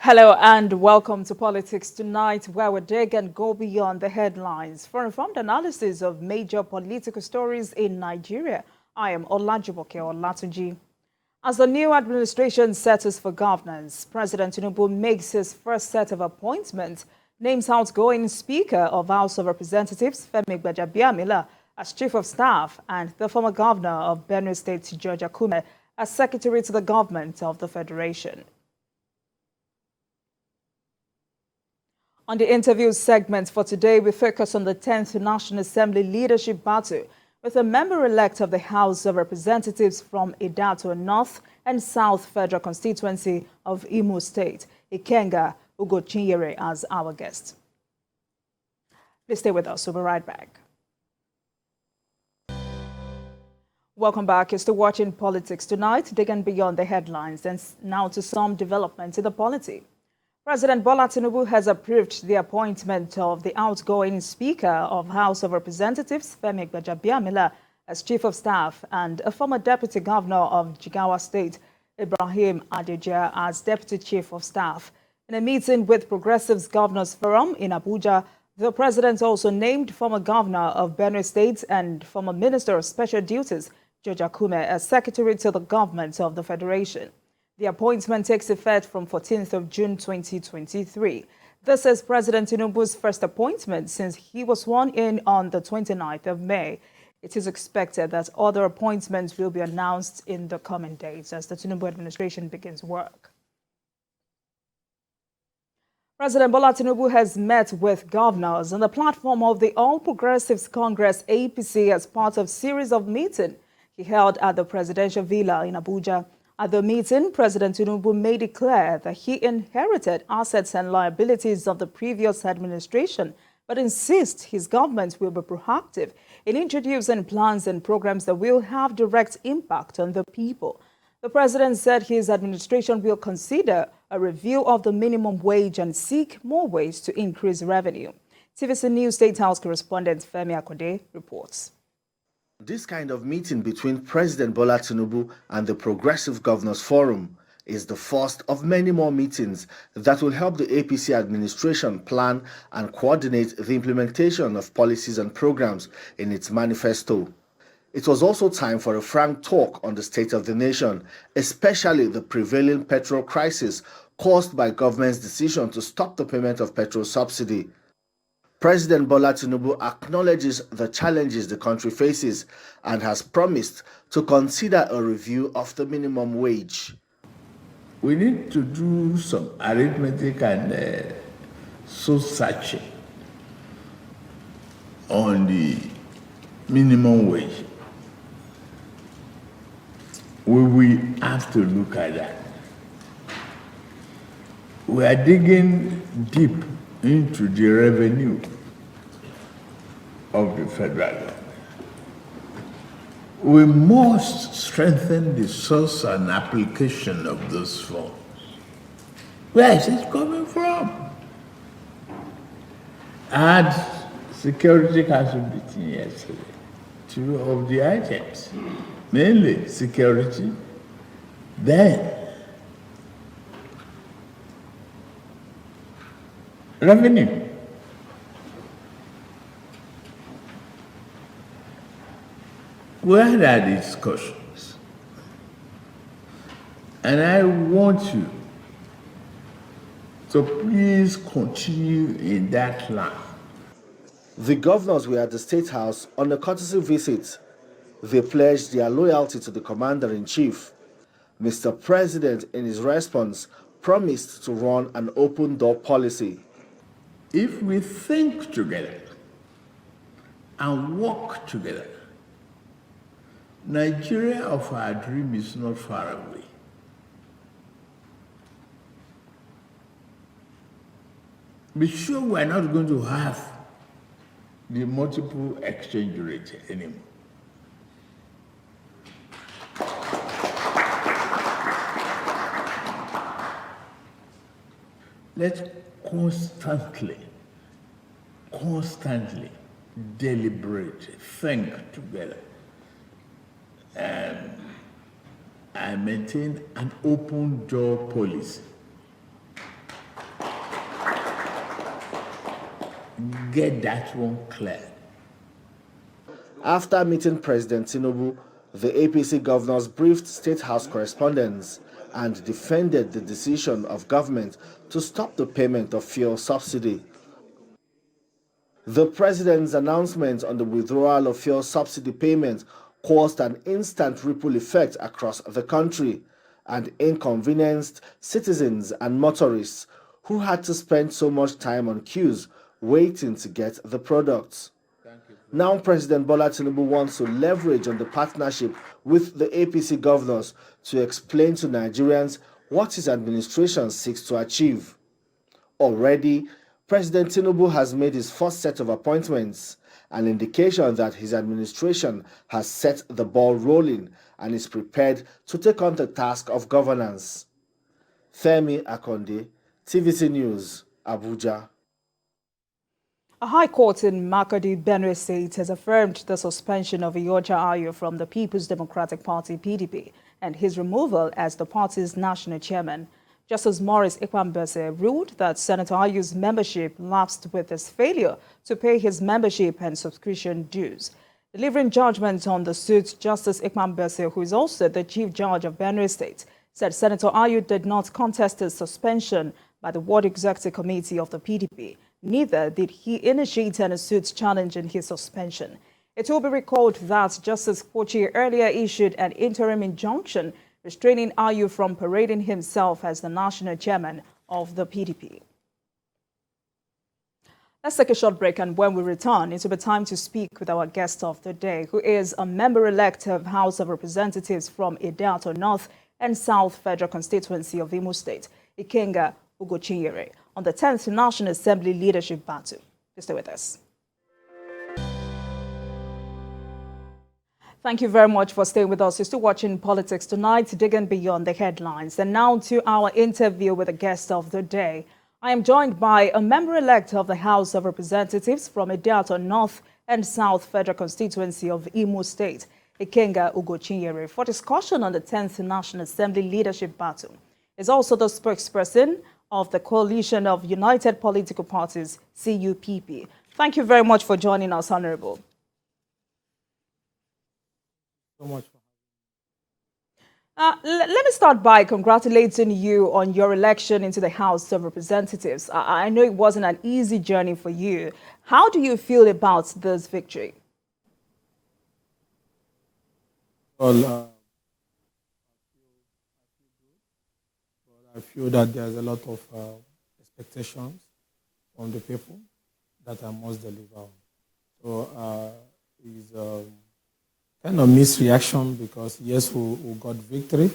Hello and welcome to Politics Tonight, where we dig and go beyond the headlines. For informed analysis of major political stories in Nigeria, I am Olajumoke Olatunji. As the new administration settles for governance, President Tinubu makes his first set of appointments, names outgoing Speaker of House of Representatives Femi Gbajabiamila as Chief of Staff and the former Governor of Benue State Ugochinyere as Secretary to the Government of the Federation. On the interview segment for today, we focus on the 10th National Assembly leadership battle with a member-elect of the House of Representatives from Idato North and South Federal Constituency of Imo State, Ikenga Ugochinyere, as our guest. Please stay with us. We'll be right back. Welcome back. You're still watching Politics Tonight, digging beyond the headlines. And now to some developments in the polity. President Bola Tinubu has approved the appointment of the outgoing Speaker of House of Representatives, Femi Gbajabiamila, as Chief of Staff and a former Deputy Governor of Jigawa State, Ibrahim Adeja, as Deputy Chief of Staff. In a meeting with Progressives Governors Forum in Abuja, the President also named former Governor of Benue State and former Minister of Special Duties, George Akume, as Secretary to the Government of the Federation. The appointment takes effect from 14th of June 2023. This is President Tinubu's first appointment since he was sworn in on the 29th of May. It is expected that other appointments will be announced in the coming days as the Tinubu administration begins work. President Bola Tinubu has met with governors on the platform of the All Progressives Congress APC as part of a series of meetings he held at the presidential villa in Abuja. At the meeting, President Tinubu made it clear that he inherited assets and liabilities of the previous administration, but insists his government will be proactive in introducing plans and programs that will have direct impact on the people. The president said his administration will consider a review of the minimum wage and seek more ways to increase revenue. TVC News State House correspondent Femi Akode reports. This kind of meeting between President Bola Tinubu and the Progressive Governors Forum is the first of many more meetings that will help the APC administration plan and coordinate the implementation of policies and programs in its manifesto. It was also time for a frank talk on the state of the nation, especially the prevailing petrol crisis caused by government's decision to stop the payment of petrol subsidy. President Bola Tinubu acknowledges the challenges the country faces and has promised to consider a review of the minimum wage. We need to do some arithmetic and soul searching on the minimum wage. We will have to look at that. We are digging deep into the revenue of the federal government. We must strengthen the source and application of those funds. Where is it coming from? I had Security Council meeting yesterday. Two of the items, mainly security, then revenue. We had our discussions, and I want you to please continue in that line. The governors were at the State House on a courtesy visit. They pledged their loyalty to the Commander-in-Chief. Mr. President, in his response, promised to run an open-door policy. If we think together and work together, Nigeria of our dream is not far away. Be sure we're not going to have the multiple exchange rate anymore. Let's constantly deliberate, think together, and maintain an open door policy. get that one clear. After meeting President Tinubu, the APC governors briefed State House correspondents and defended the decision of government to stop the payment of fuel subsidy. The president's announcement on the withdrawal of fuel subsidy payment caused an instant ripple effect across the country and inconvenienced citizens and motorists who had to spend so much time on queues waiting to get the products. Now President Bola Tinubu wants to leverage on the partnership with the APC governors to explain to Nigerians what his administration seeks to achieve. Already, President Tinubu has made his first set of appointments, an indication that his administration has set the ball rolling and is prepared to take on the task of governance. Femi Akonde, TVC News, Abuja. A high court in Makadi, Benue State has affirmed the suspension of Ugochinyere from the People's Democratic Party (PDP) and his removal as the party's national chairman. Justice Maurice Ikwambese ruled that Senator Ayu's membership lapsed with his failure to pay his membership and subscription dues. Delivering judgment on the suit, Justice Ikwambese, who is also the Chief Judge of Benue State, said Senator Ayu did not contest his suspension by the Ward Executive Committee of the PDP. Neither did he initiate any suit challenging his suspension. It will be recalled that Justice Ugochinyere earlier issued an interim injunction restraining Ayu from parading himself as the national chairman of the PDP. Let's take a short break, and when we return, it will be time to speak with our guest of the day, who is a member-elect of House of Representatives from Idato North and South Federal Constituency of Imo State, Ikenga Ugochinyere, on the 10th National Assembly Leadership Battle. Please stay with us. Thank you very much for staying with us. You're still watching Politics Tonight, digging beyond the headlines. And now to our interview with the guest of the day. I am joined by a member-elect of the House of Representatives from Idato North and South Federal Constituency of Imo State, Ikenga Ugochinyere, for discussion on the 10th National Assembly Leadership Battle. Is also the spokesperson of the Coalition of United Political Parties, CUPP. Thank you very much for joining us, Honorable. So much. Let me start by congratulating you on your election into the House of Representatives. I know it wasn't an easy journey for you. How do you feel about this victory? Well, I feel that there's a lot of expectations from the people that I must deliver on. So it's kind of misreaction because, yes, we got victory,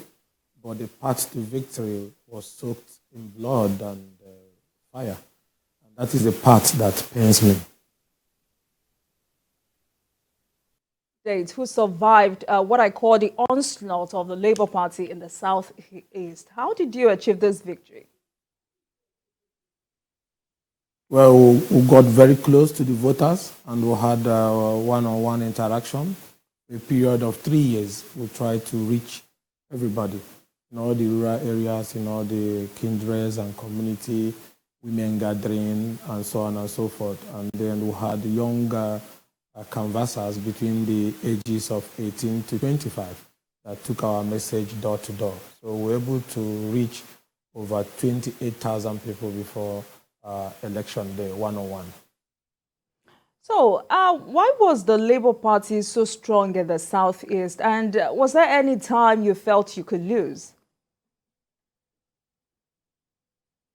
but the path to victory was soaked in blood and fire. And that is the part that pains me. Who survived what I call the onslaught of the Labour Party in the Southeast. How did you achieve this victory? Well, we got very close to the voters and we had one-on-one interaction. A period of 3 years, we tried to reach everybody in all the rural areas, in all the kindreds and community, women gathering, and so on and so forth. And then we had younger canvassers between the ages of 18 to 25 that took our message door to door. So we were able to reach over 28,000 people before election day, one-on-one. So why was the Labour Party so strong in the Southeast? And was there any time you felt you could lose?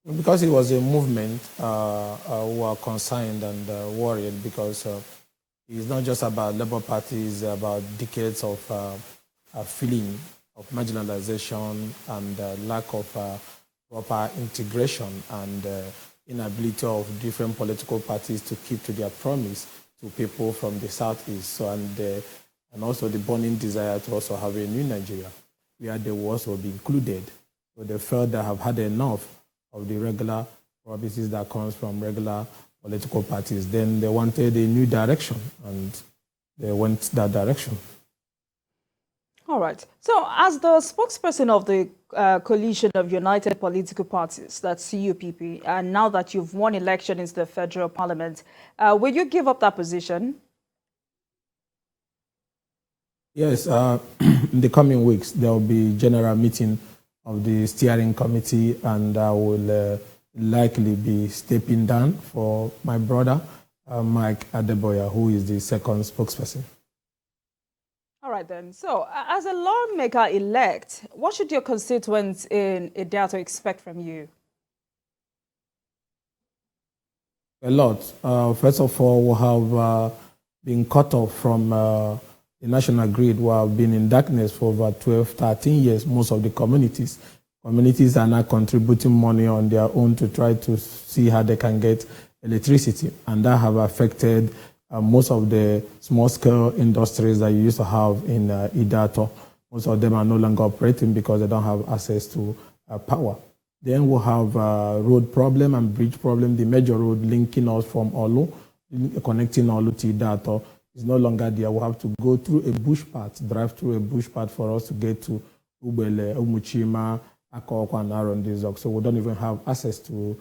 Because it was a movement, we were concerned and worried because it's not just about Labour Party, it's about decades of feeling of marginalization and lack of proper integration and inability of different political parties to keep to their promise to people from the Southeast. So, and also the burning desire to also have a new Nigeria, where they will also be included. So they felt they have had enough of the regular promises that comes from regular political parties. Then they wanted a new direction, and they went that direction. All right. So, as the spokesperson of the Coalition of United Political Parties, that's CUPP, and now that you've won election into the federal parliament, will you give up that position? Yes, in the coming weeks, there will be general meeting of the steering committee, and I will likely be stepping down for my brother, Mike Adeboya, who is the second spokesperson. All right, then. So, as a lawmaker-elect, what should your constituents in Idato expect from you? A lot. First of all, we have been cut off from the national grid. We have been in darkness for over 12, 13 years, most of the communities. Communities are now contributing money on their own to try to see how they can get electricity, and that have affected most of the small-scale industries that you used to have in Idato. Most of them are no longer operating because they don't have access to power. Then we'll have road problem and bridge problem. The major road linking us from Olu, connecting Olu to Idato, is no longer there. We'll have to go through a bush path, drive through a bush path for us to get to Ubele, Umuchima, Akoko, and Arondizok. So we don't even have access to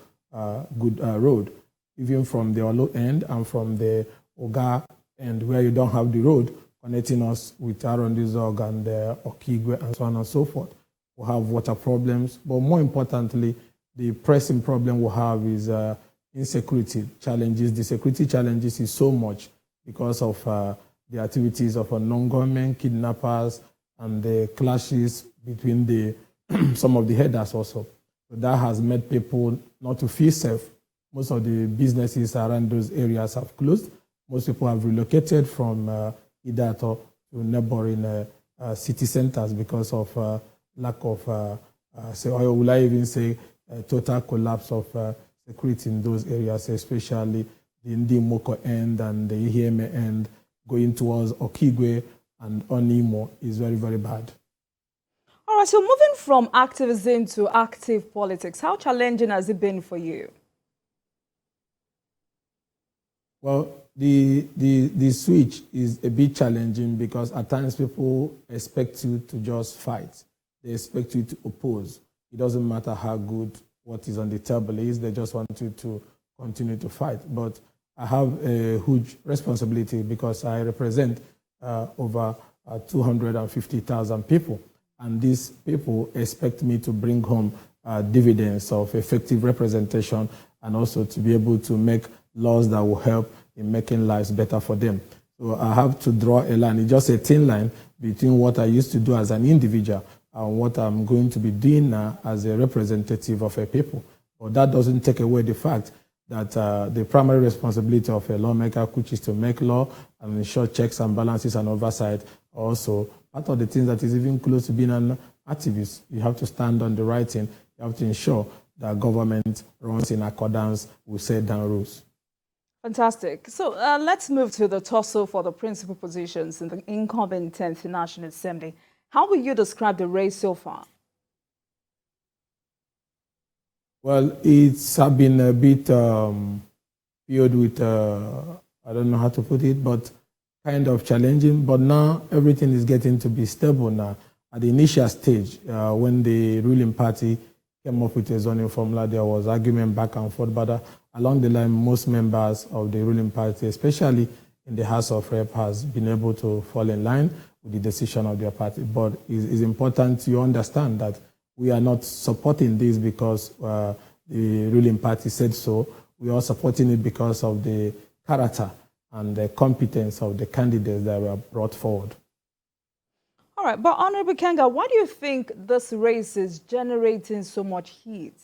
good road, even from the Olu end and from the Oga end, where you don't have the road connecting us with Arondizog and Okigwe and so on and so forth. We have water problems, but more importantly, the pressing problem we have is insecurity challenges. The security challenges is so much because of the activities of non-government kidnappers and the clashes between the some of the headers also. So that has made people not to feel safe. Most of the businesses around those areas have closed. Most people have relocated from Idato to neighboring city centers because of lack of, or will I even say, total collapse of security in those areas, especially the Ndimoko end and the Iheme end, going towards Okigwe and Onimo is very, very bad. All right, so moving from activism to active politics, how challenging has it been for you? Well, the switch is a bit challenging because at times people expect you to just fight. They expect you to oppose. It doesn't matter how good what is on the table is, they just want you to continue to fight. But I have a huge responsibility because I represent over 250,000 people. And these people expect me to bring home dividends of effective representation and also to be able to make laws that will help in making lives better for them. So I have to draw a line. It's just a thin line between what I used to do as an individual and what I'm going to be doing now as a representative of a people. But that doesn't take away the fact that the primary responsibility of a lawmaker, which is to make law and ensure checks and balances and oversight, also part of the things that is even close to being an activist. You have to stand on the right thing. You have to ensure that government runs in accordance with set down rules. Fantastic. So let's move to the tussle for the principal positions in the incumbent 10th National Assembly. How will you describe the race so far? Well, it's been a bit filled with, I don't know how to put it, but kind of challenging. But now everything is getting to be stable now. At the initial stage, when the ruling party came up with a zoning formula, there was argument back and forth. But along the line, most members of the ruling party, especially in the House of Rep, has been able to fall in line with the decision of their party. But it's important you understand that we are not supporting this because the ruling party said so. We are supporting it because of the character and the competence of the candidates that were brought forward. All right, but Honorable Kenga, why do you think this race is generating so much heat?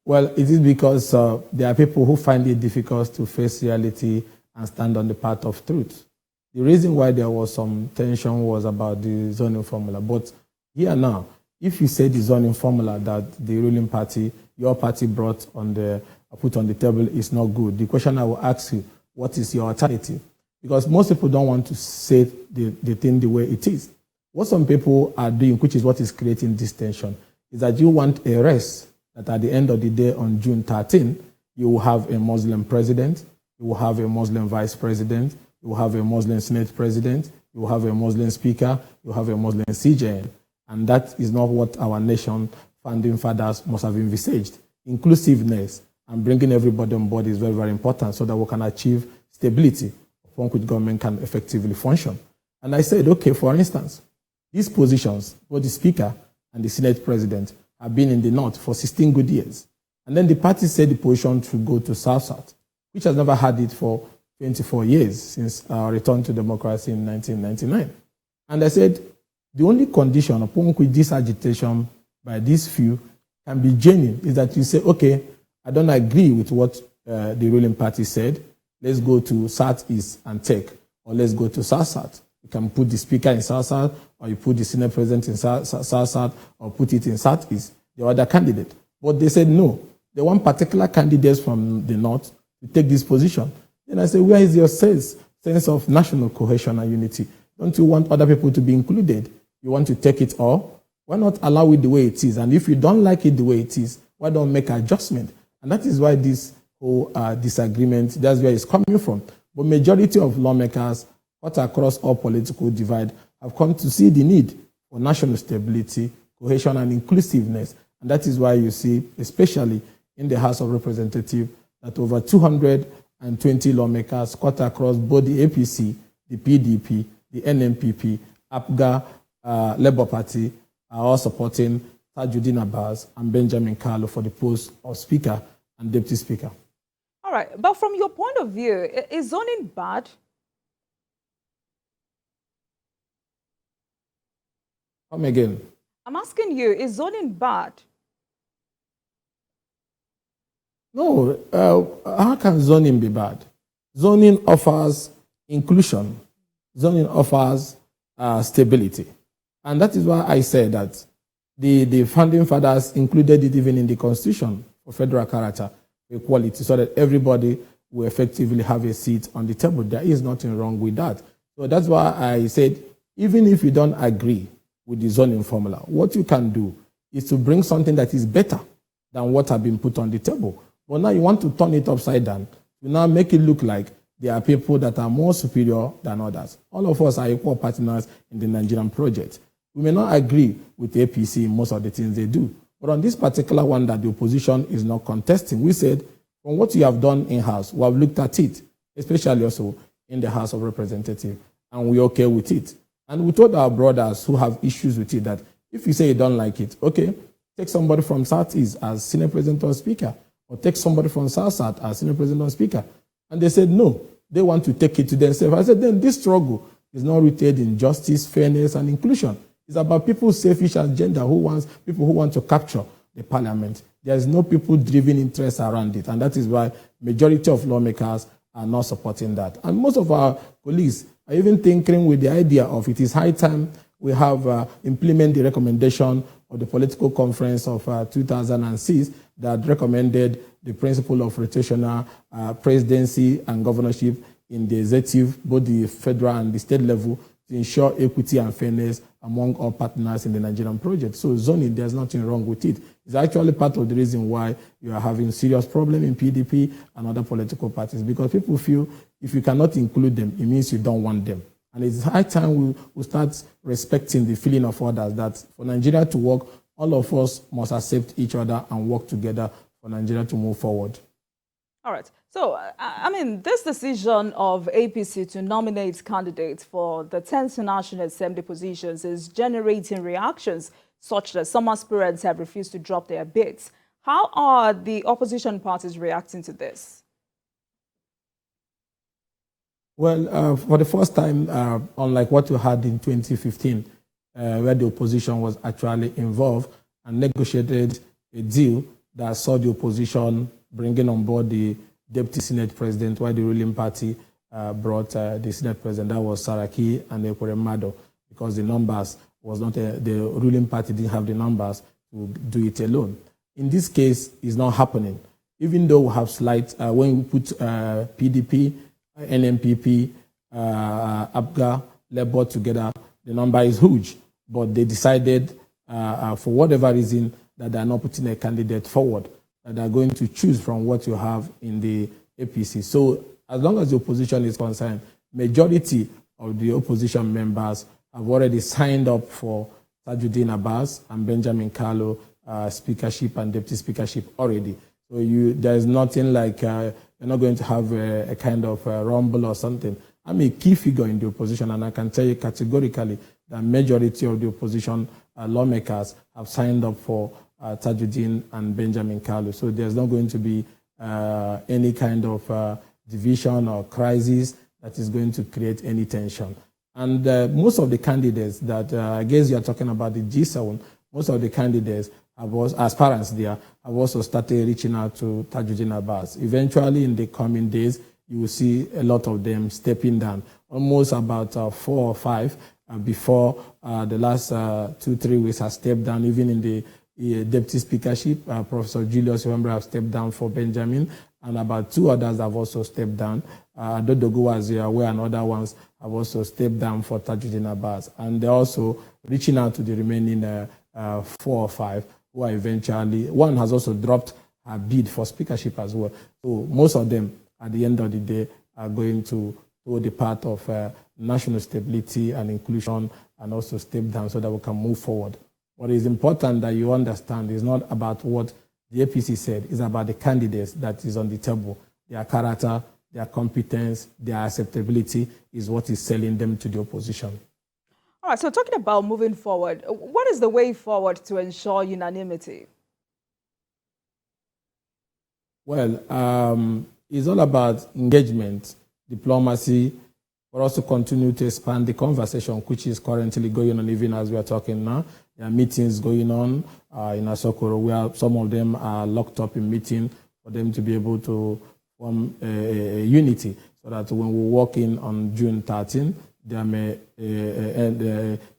Well, it is because there are people who find it difficult to face reality and stand on the path of truth. The reason why there was some tension was about the zoning formula. But here now, if you say the zoning formula that the ruling party, your party put on the table is not good, the question I will ask you, what is your alternative? Because most people don't want to say the thing the way it is. What some people are doing, which is what is creating this tension, is that you want a race that at the end of the day on June 13, you will have a Muslim president, you will have a Muslim vice president, you will have a Muslim Senate president, you will have a Muslim speaker, you will have a Muslim CJN. And that is not what our nation founding fathers must have envisaged. Inclusiveness and bringing everybody on board is very, very important so that we can achieve stability upon which government can effectively function. And I said, okay, for instance, these positions, both the speaker and the Senate president, have been in the North for 16 good years. And then the party said the position should go to South-South, which has never had it for 24 years since our return to democracy in 1999. And I said, the only condition upon which this agitation by these few can be genuine is that you say, okay, I don't agree with what the ruling party said. Let's go to Southeast and take, or let's go to South-South. You can put the speaker in South-South, or you put the Senate president in South-South, or put it in Southeast, the other candidate. But they said no. They want particular candidates from the North to take this position. Then I said, where is your sense of national cohesion and unity? Don't you want other people to be included? You want to take it all? Why not allow it the way it is? And if you don't like it the way it is, why don't make adjustment? And that is why this whole disagreement, that's where it's coming from. But majority of lawmakers, cut across all political divide, have come to see the need for national stability, cohesion, and inclusiveness. And that is why you see, especially in the House of Representatives, that over 220 lawmakers cut across both the APC, the PDP, the NMPP, APGA, Labour Party, are all supporting Tajuddin Abbas and Benjamin Kalu for the post of Speaker and Deputy Speaker. All right, but from your point of view, is zoning bad? Come again. I'm asking you, is zoning bad? No, how can zoning be bad? Zoning offers inclusion. Zoning offers stability. And that is why I said that the founding fathers included it even in the Constitution for federal character, equality, so that everybody will effectively have a seat on the table. There is nothing wrong with that. So that's why I said, even if you don't agree with the zoning formula, what you can do is to bring something that is better than what has been put on the table. But now you want to turn it upside down. You now make it look like there are people that are more superior than others. All of us are equal partners in the Nigerian project. We may not agree with the APC in most of the things they do. But on this particular one that the opposition is not contesting, we said, from what you have done in-house, we have looked at it, especially also in the House of Representatives, and we're okay with it. And we told our brothers who have issues with it that if you say you don't like it, okay, take somebody from Southeast as Senate President or Speaker, or take somebody from South-South as Senate President or Speaker. And they said no, they want to take it to themselves. I said, then this struggle is not rooted in justice, fairness, and inclusion. It's about people's selfish agenda, people who want to capture the parliament. There is no people-driven interest around it, and that is why majority of lawmakers are not supporting that. And most of our colleagues are even thinking with the idea of it is high time we have implement the recommendation of the political conference of 2006 that recommended the principle of rotational presidency and governorship in the executive, both the federal and the state level, to ensure equity and fairness among all partners in the Nigerian project. So zoning, there's nothing wrong with it. It's actually part of the reason why you are having serious problem in PDP and other political parties, because people feel if you cannot include them, it means you don't want them. And it's high time we start respecting the feeling of others, that for Nigeria to work, all of us must accept each other and work together for Nigeria to move forward. All right. So, I mean, this decision of APC to nominate candidates for the 10th National Assembly positions is generating reactions such that some aspirants have refused to drop their bids. How are the opposition parties reacting to this? Well, for the first time, unlike what we had in 2015, where the opposition was actually involved and negotiated a deal that saw the opposition bringing on board the Deputy Senate President, while the ruling party brought the Senate President. That was Saraki and Ekweremadu, because the numbers was not, the ruling party didn't have the numbers to do it alone. In this case, it's not happening. Even though we have slight, when we put PDP, NMPP, APGA, Labour together, the number is huge. But they decided, for whatever reason, that they are not putting a candidate forward, that they are going to choose from what you have in the APC. So as long as the opposition is concerned, majority of the opposition members have already signed up for Tajuddin Abbas and Benjamin Kalu speakership and deputy speakership already. So there's nothing like you're not going to have a kind of rumble or something. I'm a key figure in the opposition, and I can tell you categorically that majority of the opposition lawmakers have signed up for Tajuddin and Benjamin Kalu. So there's not going to be any kind of division or crisis that is going to create any tension. And most of the candidates that I guess you're talking about the G7, most of the candidates have also, aspirants there, have also started reaching out to Tajuddin Abbas. Eventually, in the coming days, you will see a lot of them stepping down. Almost about 4 or 5 before the last 2-3 weeks have stepped down. Even in the deputy speakership, Professor Julius Iwembre have stepped down for Benjamin, and about 2 others have also stepped down. Dodogo, as you are aware, and other ones have also stepped down for Tajuddin Abbas. And they're also reaching out to the remaining 4 or 5 who are eventually, one has also dropped her bid for speakership as well. So most of them, at the end of the day, are going to the path of national stability and inclusion, and also step down so that we can move forward. What is important that you understand is not about what the APC said, it's about the candidates that is on the table. Their character, their competence, their acceptability is what is selling them to the opposition. All right, so talking about moving forward, what is the way forward to ensure unanimity? Well, it's all about engagement, diplomacy, but also continue to expand the conversation, which is currently going on even as we are talking now. There are meetings going on in Asokoro where some of them are locked up in meeting for them to be able to form a unity, so that when we walk in on June 13, there may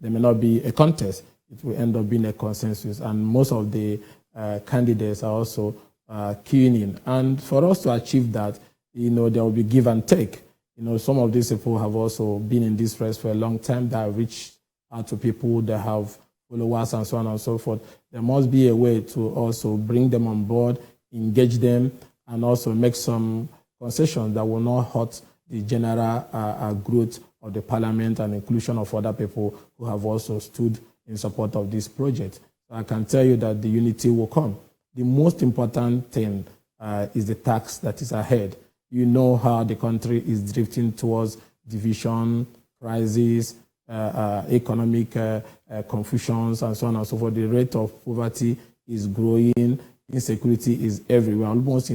not be a contest. It will end up being a consensus. And most of the candidates are also keying in. And for us to achieve that, there will be give and take. Some of these people have also been in this race for a long time. That have reached out to people that have followers and so on and so forth. There must be a way to also bring them on board, engage them, and also make some concessions that will not hurt the general growth of the parliament and inclusion of other people who have also stood in support of this project. So I can tell you that the unity will come. The most important thing is the task that is ahead. You know how the country is drifting towards division, crisis, economic confusions, and so on and so forth. The rate of poverty is growing. Insecurity is everywhere, almost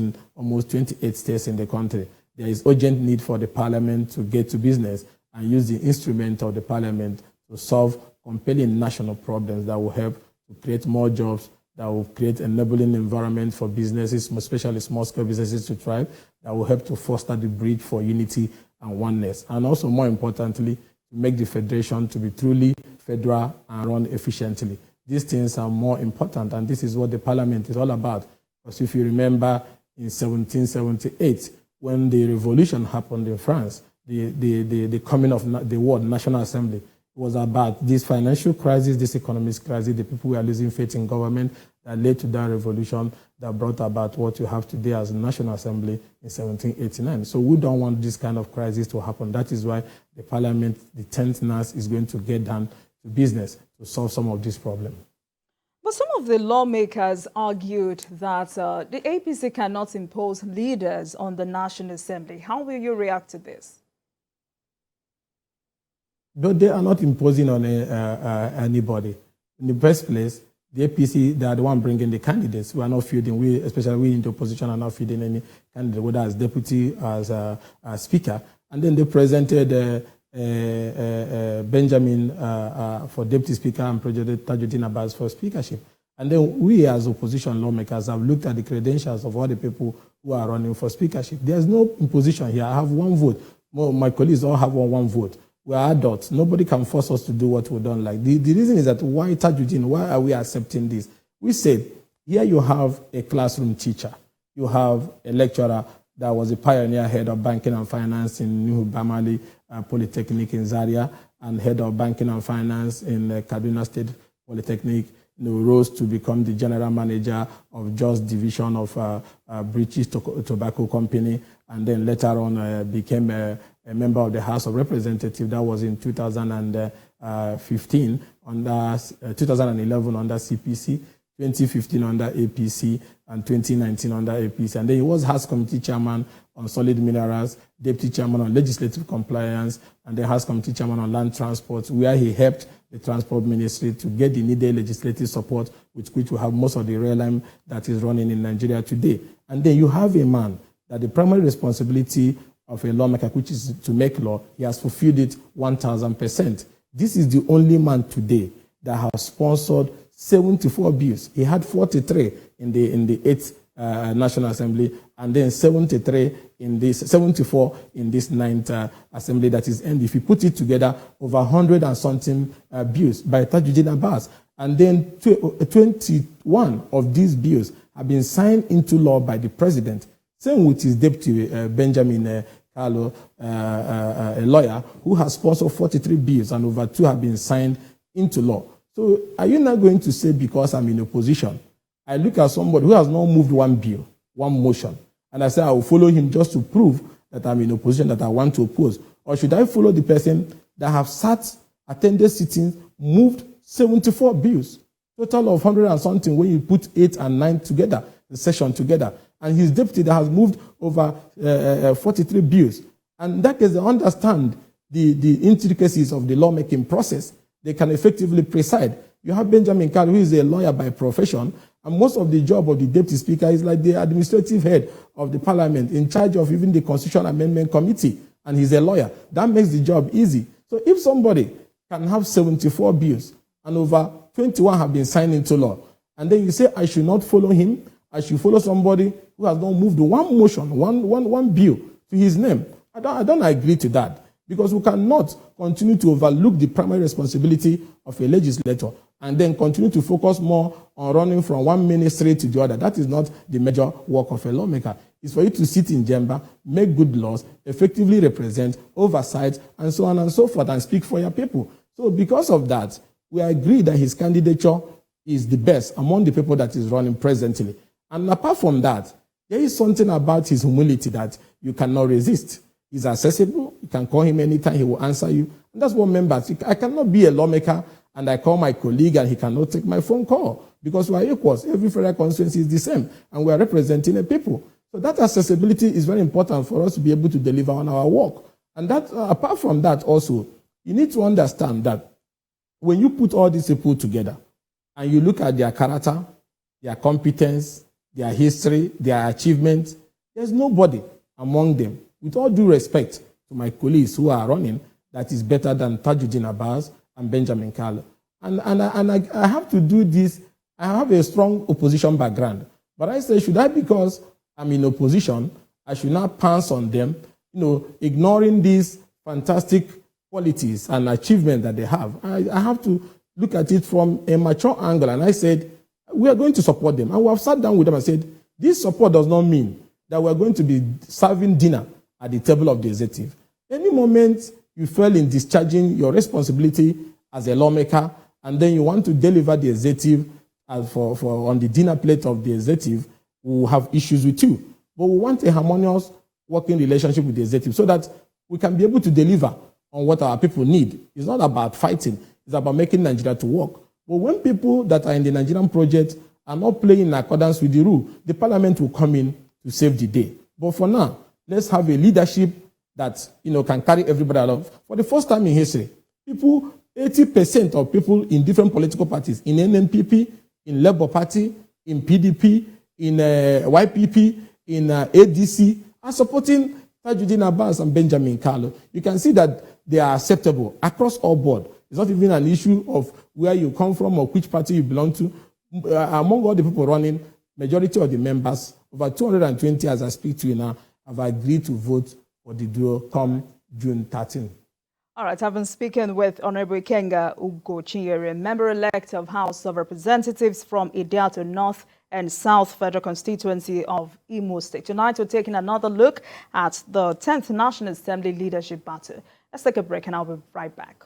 28 states in the country. There is urgent need for the parliament to get to business and use the instrument of the parliament to solve compelling national problems that will help to create more jobs, that will create enabling environment for businesses, especially small-scale businesses, to thrive, that will help to foster the bridge for unity and oneness. And also, more importantly, to make the federation to be truly federal and run efficiently. These things are more important, and this is what the parliament is all about. Because if you remember in 1778, when the revolution happened in France, the coming of the word National Assembly was about this financial crisis, this economic crisis, the people were losing faith in government, that led to that revolution that brought about what you have today as National Assembly in 1789. So we don't want this kind of crisis to happen. That is why the parliament, the 10th NASS, is going to get down to business to solve some of these problems. But some of the lawmakers argued that the APC cannot impose leaders on the National Assembly. How will you react to this? But they are not imposing on anybody. In the first place, the APC, they are the one bringing the candidates. We are not fielding, especially we in the opposition, are not fielding any candidate, whether as deputy, as a speaker. And then they presented Benjamin for deputy speaker and projected Tajuddin Abbas for speakership. And then we as opposition lawmakers have looked at the credentials of all the people who are running for speakership. There's no imposition here. I have one vote. My colleagues all have one vote. We are adults. Nobody can force us to do what we don't like. The reason is that why Tajuddin, why are we accepting this? We said, here you have a classroom teacher. You have a lecturer that was a pioneer head of banking and finance in New Bamali Polytechnic in Zaria, and head of banking and finance in Kaduna State Polytechnic. Rose to become the general manager of Just Division of British Tobacco Company, and then later on became a a member of the House of Representatives. That was in 2015, under 2011 under CPC, 2015 under APC, and 2019 under APC. And then he was House Committee Chairman on Solid Minerals, Deputy Chairman on Legislative Compliance, and the House Committee Chairman on Land Transport, where he helped the Transport Ministry to get the needed legislative support with which we have most of the rail line that is running in Nigeria today. And then you have a man that the primary responsibility of a lawmaker, which is to make law, he has fulfilled it 1,000%. This is the only man today that has sponsored 74 bills. He had 43 in the 8th National Assembly, and then 74 in this 9th Assembly that is end. If you put it together, over 100 and something bills by Tajuddin Abbas. And then 21 of these bills have been signed into law by the president. Same with his deputy, Benjamin Carlo, a lawyer, who has sponsored 43 bills, and over 2 have been signed into law. So are you not going to say, because I'm in opposition, I look at somebody who has not moved one bill, one motion, and I say I will follow him just to prove that I'm in opposition, that I want to oppose? Or should I follow the person that have sat, attended sittings, moved 74 bills, total of 100 and something when you put 8 and 9 together, the session together, and his deputy that has moved over 43 bills? And that is, they understand the intricacies of the lawmaking process. They can effectively preside. You have Benjamin Carlo, who is a lawyer by profession, and most of the job of the deputy speaker is like the administrative head of the parliament, in charge of even the Constitution Amendment Committee, and he's a lawyer. That makes the job easy. So if somebody can have 74 bills and over 21 have been signed into law, and then you say I should not follow him, I should follow somebody who has not moved one motion, one bill to his name, I don't agree to that, because we cannot continue to overlook the primary responsibility of a legislator and then continue to focus more on running from one ministry to the other. That is not the major work of a lawmaker. It's for you to sit in chamber, make good laws, effectively represent, oversight, and so on and so forth, and speak for your people. So because of that, we agree that his candidature is the best among the people that is running presently. And apart from that, there is something about his humility that you cannot resist. He's accessible. You can call him anytime. He will answer you. And that's what members. I cannot be a lawmaker and I call my colleague and he cannot take my phone call, because we are equals. Every federal constituency is the same, and we are representing the people. So that accessibility is very important for us to be able to deliver on our work. And that, apart from that also, you need to understand that when you put all these people together and you look at their character, their competence, their history, their achievements, there's nobody among them, with all due respect to my colleagues who are running, that is better than Tajuddin Abbas and Benjamin Carlo. And I have to do this. I have a strong opposition background. But I say, should I, because I'm in opposition, I should not pounce on them, ignoring these fantastic qualities and achievements that they have? I have to look at it from a mature angle. And I said, we are going to support them. And we have sat down with them and said, this support does not mean that we are going to be serving dinner at the table of the executive. Any moment you fail in discharging your responsibility as a lawmaker, and then you want to deliver the executive on the dinner plate of the executive, we will have issues with you. But we want a harmonious working relationship with the executive so that we can be able to deliver on what our people need. It's not about fighting. It's about making Nigeria to work. But when people that are in the Nigerian project are not playing in accordance with the rule, the parliament will come in to save the day. But for now, let's have a leadership that can carry everybody along. For the first time in history, 80% of people in different political parties, in NNPP, in Labour Party, in PDP, in YPP, in ADC, are supporting Tajuddin Abbas and Benjamin Carlo. You can see that they are acceptable across all board. It's not even an issue of where you come from or which party you belong to. Among all the people running, majority of the members, over 220 as I speak to you now, have agreed to vote for the duo come June 13. All right, I've been speaking with Honorable Ikenga Ugochinyere, member-elect of House of Representatives from Idiato North and South Federal Constituency of Imo State. Tonight, we're taking another look at the 10th National Assembly leadership battle. Let's take a break and I'll be right back.